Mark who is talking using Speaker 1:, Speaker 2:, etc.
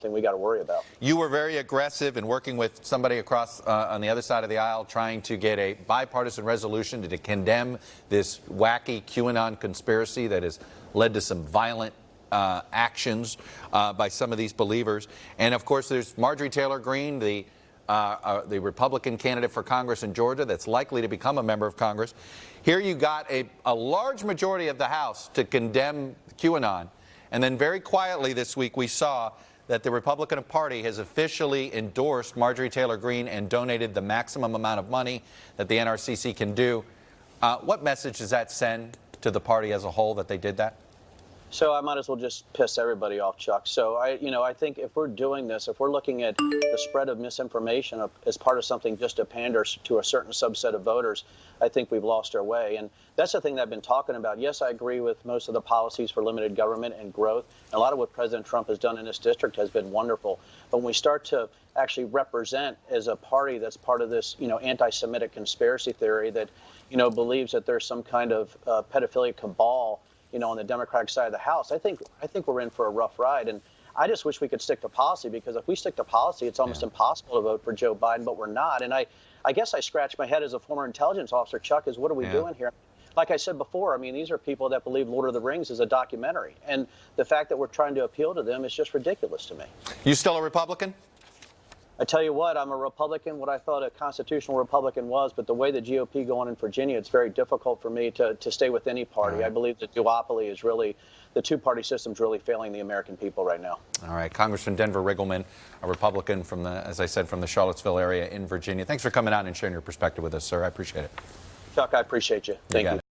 Speaker 1: thing we got to worry about.
Speaker 2: You were very aggressive in working with somebody across on the other side of the aisle trying to get a bipartisan resolution to condemn this wacky QAnon conspiracy that has led to some violent actions by some of these believers. And of course, there's Marjorie Taylor Greene, the Republican candidate for Congress in Georgia that's likely to become a member of Congress. Here you got a large majority of the House to condemn QAnon. And then very quietly this week we saw that the Republican Party has officially endorsed Marjorie Taylor Greene and donated the maximum amount of money that the NRCC can do. What message does that send to the party as a whole that they did that?
Speaker 1: So I might as well just piss everybody off, Chuck. So I think if we're doing this, if we're looking at the spread of misinformation as part of something just to pander to a certain subset of voters, I think we've lost our way. And that's the thing that I've been talking about. Yes, I agree with most of the policies for limited government and growth. And a lot of what President Trump has done in this district has been wonderful. But when we start to actually represent as a party that's part of this, anti-Semitic conspiracy theory that, believes that there's some kind of pedophilia cabal, on the Democratic side of the House, I think we're in for a rough ride. And I just wish we could stick to policy, because if we stick to policy, it's almost impossible to vote for Joe Biden, but we're not. And I guess I scratch my head as a former intelligence officer, Chuck, is what are we doing here? Like I said before, these are people that believe Lord of the Rings is a documentary. And the fact that we're trying to appeal to them is just ridiculous to me.
Speaker 2: You still a Republican?
Speaker 1: I tell you what, I'm a Republican, what I thought a constitutional Republican was, but the way the GOP going in Virginia, it's very difficult for me to stay with any party.
Speaker 2: Right.
Speaker 1: I believe the duopoly is really, the two-party system is really failing the American people right now.
Speaker 2: All right. Congressman Denver Riggleman, a Republican from as I said, from the Charlottesville area in Virginia. Thanks for coming out and sharing your perspective with us, sir. I appreciate it.
Speaker 1: Chuck, I appreciate you. Thank you.